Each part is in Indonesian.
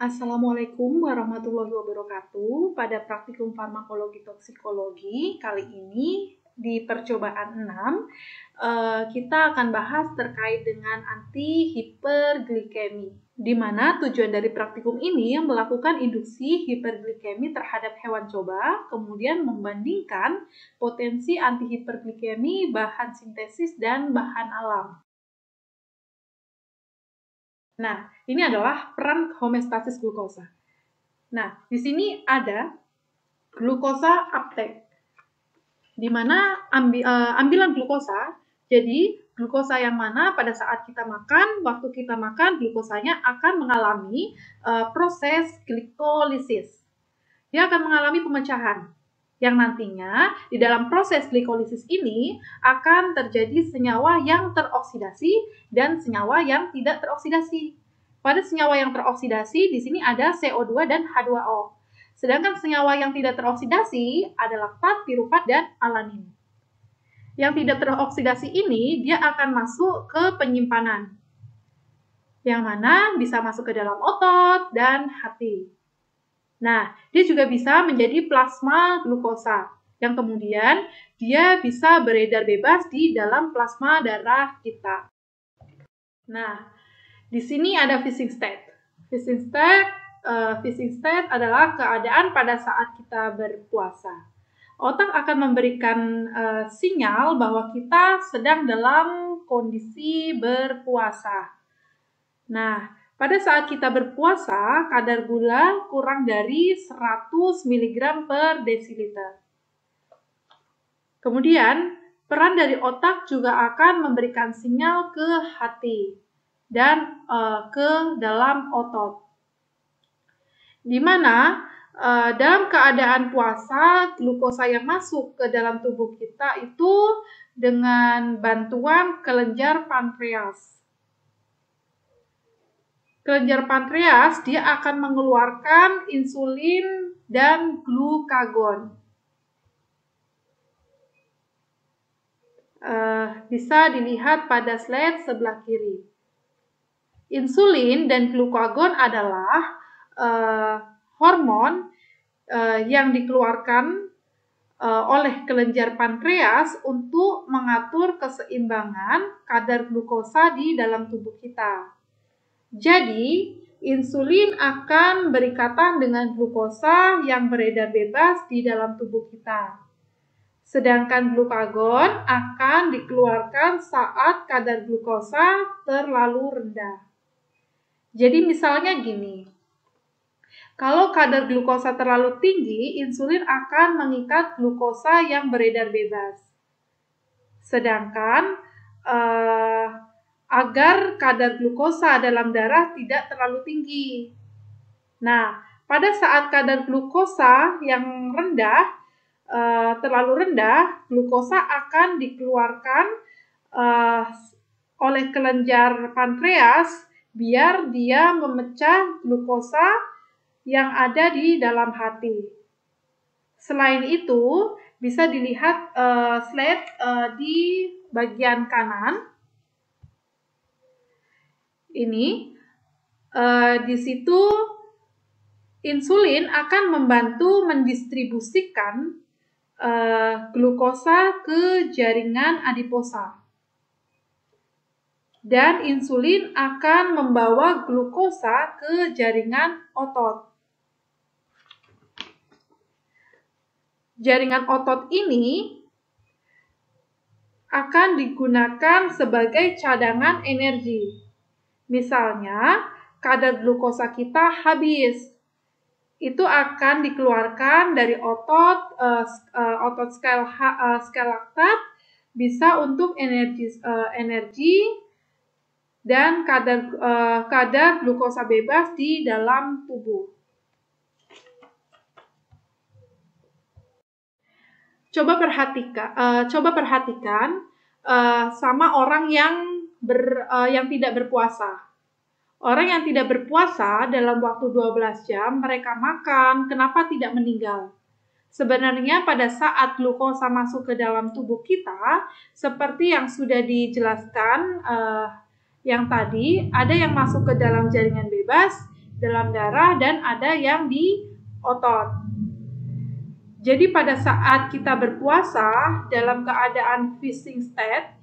Assalamualaikum warahmatullahi wabarakatuh. Pada praktikum farmakologi toksikologi kali ini di percobaan 6 kita akan bahas terkait dengan antihiperglikemi, di mana tujuan dari praktikum ini melakukan induksi hiperglikemi terhadap hewan coba, kemudian membandingkan potensi antihiperglikemi bahan sintesis dan bahan alam. Nah, ini adalah peran homeostasis glukosa. Nah, di sini ada glukosa uptake, di mana ambilan glukosa, jadi glukosa yang mana pada saat kita makan, waktu kita makan, glukosanya akan mengalami proses glikolisis. Dia akan mengalami pemecahan, yang nantinya di dalam proses glikolisis ini akan terjadi senyawa yang teroksidasi dan senyawa yang tidak teroksidasi. Pada senyawa yang teroksidasi di sini ada CO2 dan H2O. Sedangkan senyawa yang tidak teroksidasi adalah laktat, piruvat, dan alanin. Yang tidak teroksidasi ini dia akan masuk ke penyimpanan, yang mana bisa masuk ke dalam otot dan hati. Nah, dia juga bisa menjadi plasma glukosa, yang kemudian dia bisa beredar bebas di dalam plasma darah kita. Nah, di sini ada fishing state. Fishing state adalah keadaan pada saat kita berpuasa. Otak akan memberikan sinyal bahwa kita sedang dalam kondisi berpuasa. Nah, pada saat kita berpuasa, kadar gula kurang dari 100 mg per desiliter. Kemudian, peran dari otak juga akan memberikan sinyal ke hati dan ke dalam otot. Di mana dalam keadaan puasa, glukosa yang masuk ke dalam tubuh kita itu dengan bantuan kelenjar pankreas. Kelenjar pankreas dia akan mengeluarkan insulin dan glukagon. Bisa dilihat pada slide sebelah kiri. Insulin dan glukagon adalah hormon yang dikeluarkan oleh kelenjar pankreas untuk mengatur keseimbangan kadar glukosa di dalam tubuh kita. Jadi, insulin akan berikatan dengan glukosa yang beredar bebas di dalam tubuh kita. Sedangkan glukagon akan dikeluarkan saat kadar glukosa terlalu rendah. Jadi misalnya gini, kalau kadar glukosa terlalu tinggi, insulin akan mengikat glukosa yang beredar bebas. Sedangkan agar kadar glukosa dalam darah tidak terlalu tinggi. Nah, pada saat kadar glukosa yang rendah, terlalu rendah, glukosa akan dikeluarkan oleh kelenjar pankreas biar dia memecah glukosa yang ada di dalam hati. Selain itu, bisa dilihat slide di bagian kanan. Ini di situ insulin akan membantu mendistribusikan glukosa ke jaringan adiposa, dan insulin akan membawa glukosa ke jaringan otot. Jaringan otot ini akan digunakan sebagai cadangan energi. Misalnya, kadar glukosa kita habis, itu akan dikeluarkan dari otot skel laktat, bisa untuk energi dan kadar glukosa bebas di dalam tubuh. Coba perhatikan sama orang yang tidak berpuasa. Orang yang tidak berpuasa dalam waktu 12 jam mereka makan, kenapa tidak meninggal? Sebenarnya pada saat glukosa masuk ke dalam tubuh kita, seperti yang sudah dijelaskan yang tadi, ada yang masuk ke dalam jaringan bebas dalam darah dan ada yang di otot. Jadi pada saat kita berpuasa dalam keadaan fasting state,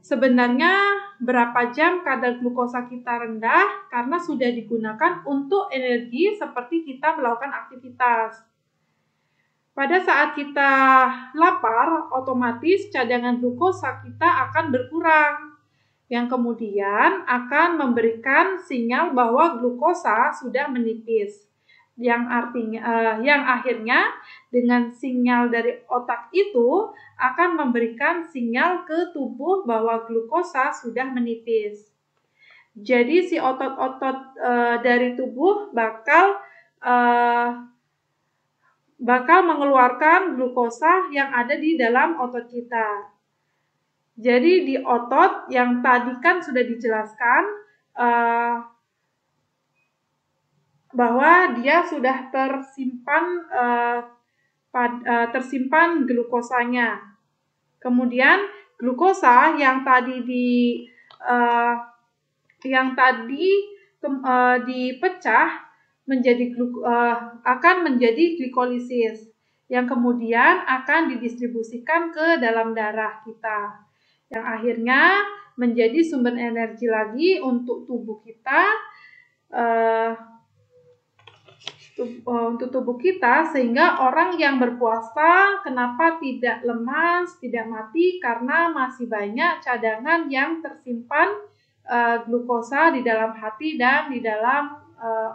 sebenarnya berapa jam kadar glukosa kita rendah karena sudah digunakan untuk energi seperti kita melakukan aktivitas. Pada saat kita lapar, otomatis cadangan glukosa kita akan berkurang, yang kemudian akan memberikan sinyal bahwa glukosa sudah menipis. Yang akhirnya dengan sinyal dari otak itu akan memberikan sinyal ke tubuh bahwa glukosa sudah menipis. Jadi si otot-otot dari tubuh bakal mengeluarkan glukosa yang ada di dalam otot kita. Jadi di otot yang tadi kan sudah dijelaskan bahwa dia sudah tersimpan glukosanya. Kemudian glukosa yang tadi dipecah akan menjadi glikolisis yang kemudian akan didistribusikan ke dalam darah kita, yang akhirnya menjadi sumber energi lagi untuk tubuh kita. Sehingga orang yang berpuasa kenapa tidak lemas, tidak mati, karena masih banyak cadangan yang tersimpan glukosa di dalam hati dan di dalam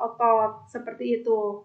otot, seperti itu.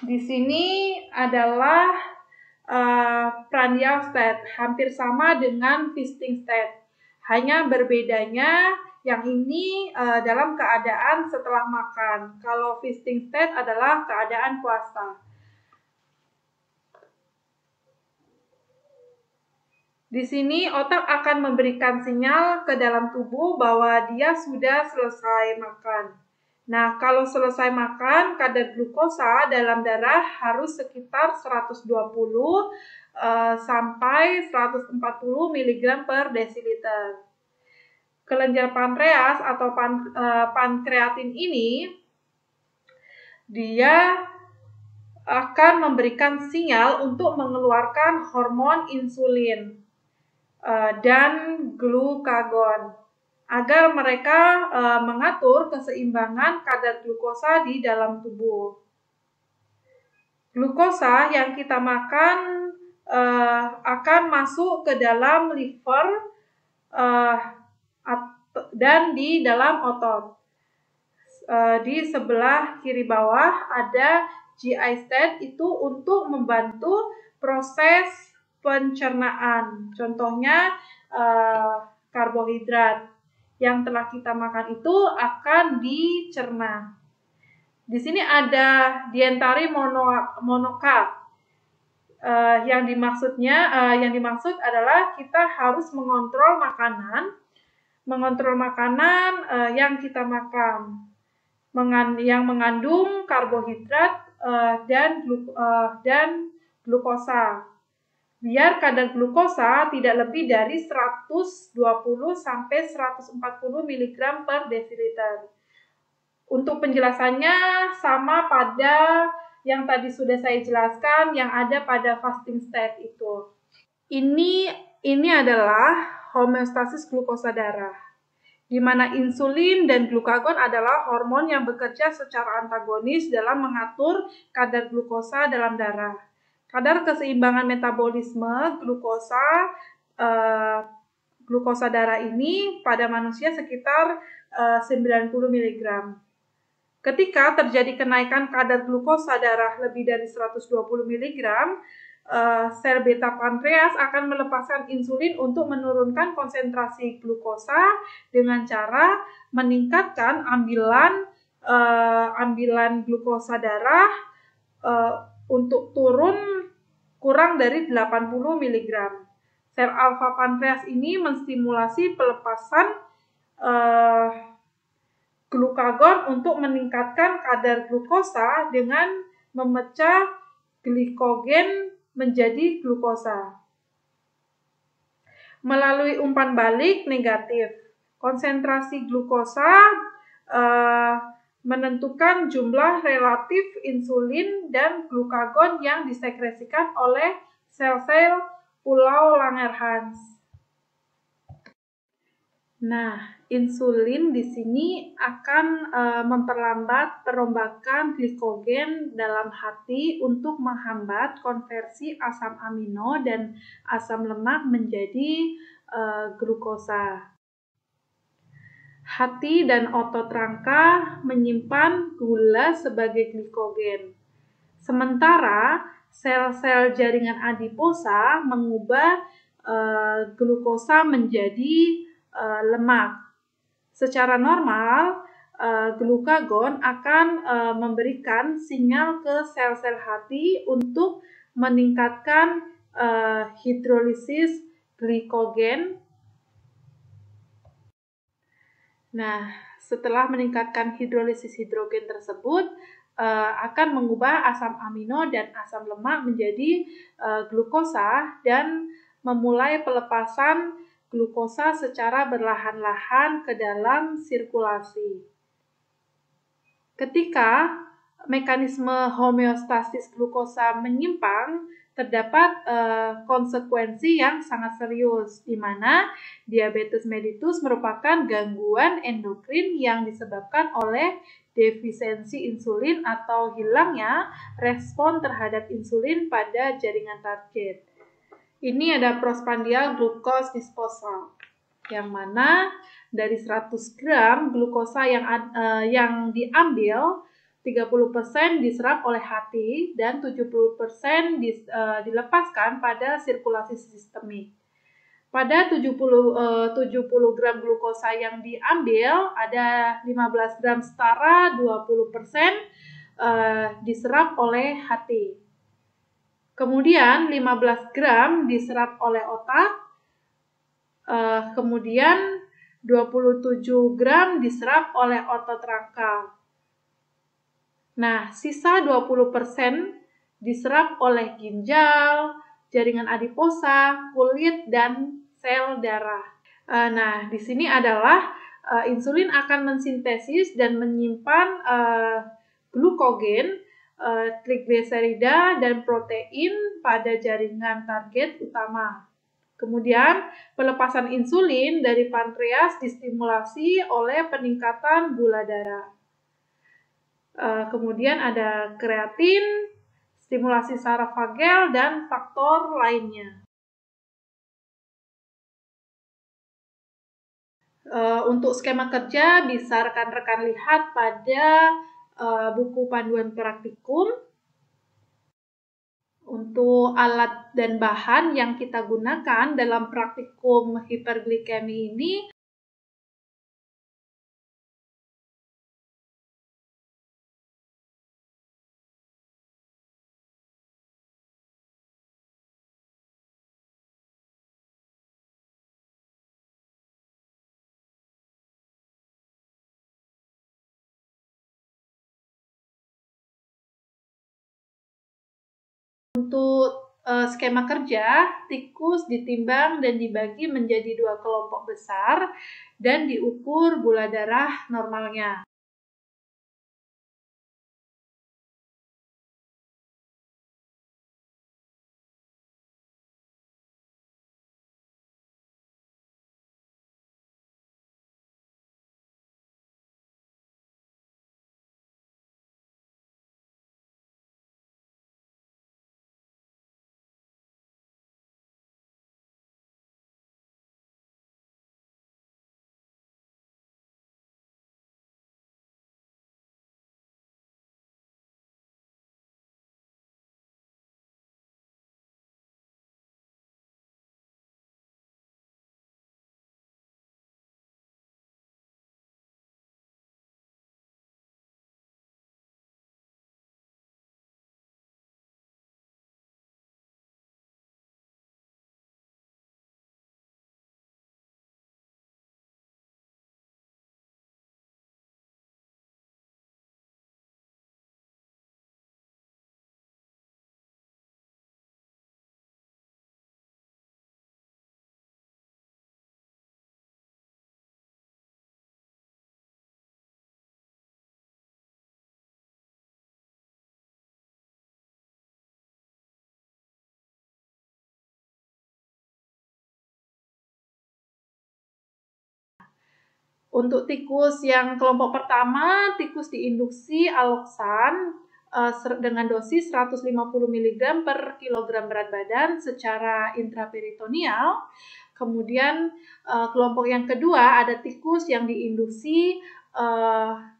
Di sini adalah prandial state, hampir sama dengan fasting state. Hanya berbedanya yang ini dalam keadaan setelah makan. Kalau fasting state adalah keadaan puasa. Di sini otak akan memberikan sinyal ke dalam tubuh bahwa dia sudah selesai makan. Nah, kalau selesai makan, kadar glukosa dalam darah harus sekitar 120 sampai 140 mg per desiliter. Kelenjar pankreas atau pankreatin ini, dia akan memberikan sinyal untuk mengeluarkan hormon insulin dan glukagon agar mereka mengatur keseimbangan kadar glukosa di dalam tubuh. Glukosa yang kita makan akan masuk ke dalam liver dan di dalam otot. Di sebelah kiri bawah ada GI state, itu untuk membantu proses pencernaan. Contohnya karbohidrat yang telah kita makan itu akan dicerna. Di sini ada dietary monocarb. Yang dimaksud adalah kita harus mengontrol makanan yang kita makan, yang mengandung karbohidrat dan glukosa. Biar kadar glukosa tidak lebih dari 120 sampai 140 mg per desiliter. Untuk penjelasannya sama pada yang tadi sudah saya jelaskan yang ada pada fasting state itu. Ini adalah homeostasis glukosa darah, di mana insulin dan glukagon adalah hormon yang bekerja secara antagonis dalam mengatur kadar glukosa dalam darah. Kadar keseimbangan metabolisme glukosa darah ini pada manusia sekitar 90 mg. Ketika terjadi kenaikan kadar glukosa darah lebih dari 120 mg, sel beta pankreas akan melepaskan insulin untuk menurunkan konsentrasi glukosa dengan cara meningkatkan ambilan glukosa darah untuk turun kurang dari 80 mg. Sel alfa pankreas ini menstimulasi pelepasan glukagon untuk meningkatkan kadar glukosa dengan memecah glikogen menjadi glukosa. melalui umpan balik negatif. Konsentrasi glukosa menentukan jumlah relatif insulin dan glukagon yang disekresikan oleh sel-sel pulau Langerhans. Nah, insulin di sini akan memperlambat perombakan glikogen dalam hati untuk menghambat konversi asam amino dan asam lemak menjadi glukosa. Hati dan otot rangka menyimpan gula sebagai glikogen. Sementara sel-sel jaringan adiposa mengubah glukosa menjadi lemak. Secara normal, glukagon akan memberikan sinyal ke sel-sel hati untuk meningkatkan hidrolisis glikogen. Nah, setelah meningkatkan hidrolisis hidrogen tersebut, akan mengubah asam amino dan asam lemak menjadi glukosa dan memulai pelepasan glukosa secara berlahan-lahan ke dalam sirkulasi. Ketika mekanisme homeostasis glukosa menyimpang, terdapat konsekuensi yang sangat serius, di mana diabetes mellitus merupakan gangguan endokrin yang disebabkan oleh defisiensi insulin atau hilangnya respon terhadap insulin pada jaringan target. Ini ada postprandial glucose disposal, yang mana dari 100 gram glukosa yang diambil, 30% diserap oleh hati dan 70% dilepaskan pada sirkulasi sistemik. Pada 70 gram glukosa yang diambil, ada 15 gram setara 20% diserap oleh hati. Kemudian 15 gram diserap oleh otak, kemudian 27 gram diserap oleh otot rangka. Nah, sisa 20% diserap oleh ginjal, jaringan adiposa, kulit, dan sel darah. Nah, di sini adalah insulin akan mensintesis dan menyimpan glukogen, trigliserida, dan protein pada jaringan target utama. Kemudian, pelepasan insulin dari pankreas distimulasi oleh peningkatan gula darah. Kemudian ada kreatin, stimulasi saraf fagel, dan faktor lainnya. Untuk skema kerja bisa rekan-rekan lihat pada buku panduan praktikum. Untuk alat dan bahan yang kita gunakan dalam praktikum hiperglikemi ini untuk skema kerja, tikus ditimbang dan dibagi menjadi 2 kelompok besar dan diukur gula darah normalnya. Untuk tikus yang kelompok pertama, tikus diinduksi aloksan dengan dosis 150 mg per kilogram berat badan secara intraperitoneal. Kemudian kelompok yang kedua ada tikus yang diinduksi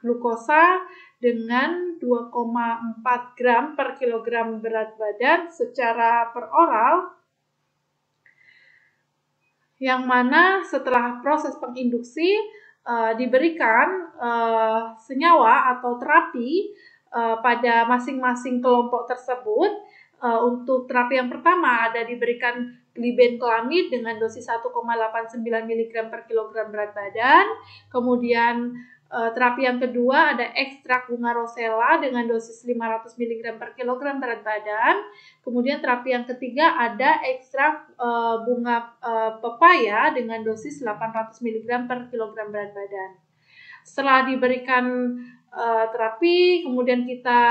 glukosa dengan 2,4 gram per kilogram berat badan secara peroral, yang mana setelah proses penginduksi diberikan senyawa atau terapi pada masing-masing kelompok tersebut. Untuk terapi yang pertama ada diberikan glibenclamid dengan dosis 1,89 mg per kilogram berat badan. Kemudian terapi yang kedua ada ekstrak bunga rosella dengan dosis 500 mg per kilogram berat badan. Kemudian terapi yang ketiga ada ekstrak bunga pepaya dengan dosis 800 mg per kilogram berat badan. Setelah diberikan terapi, kemudian kita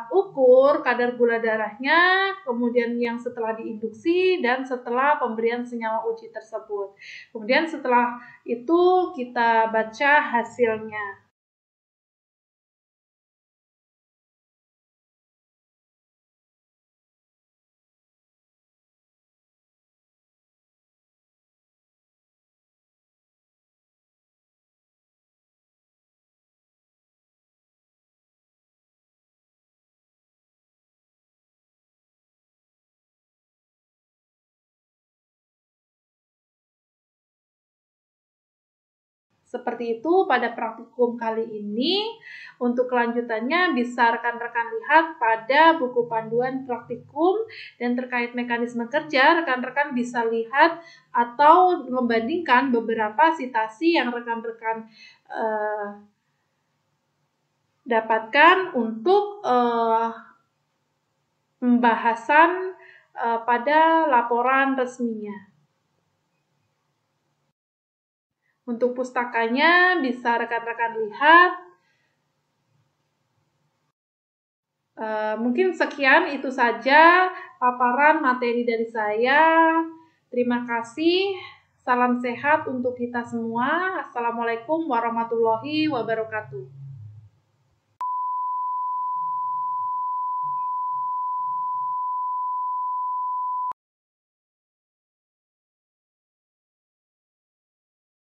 ukur kadar gula darahnya, kemudian yang setelah diinduksi dan setelah pemberian senyawa uji tersebut. Kemudian setelah itu kita baca hasilnya. Seperti itu pada praktikum kali ini. Untuk kelanjutannya bisa rekan-rekan lihat pada buku panduan praktikum, dan terkait mekanisme kerja rekan-rekan bisa lihat atau membandingkan beberapa citasi yang rekan-rekan dapatkan untuk pembahasan pada laporan resminya. Untuk pustakanya bisa rekan-rekan lihat. Mungkin sekian itu saja paparan materi dari saya. Terima kasih. Salam sehat untuk kita semua. Assalamualaikum warahmatullahi wabarakatuh.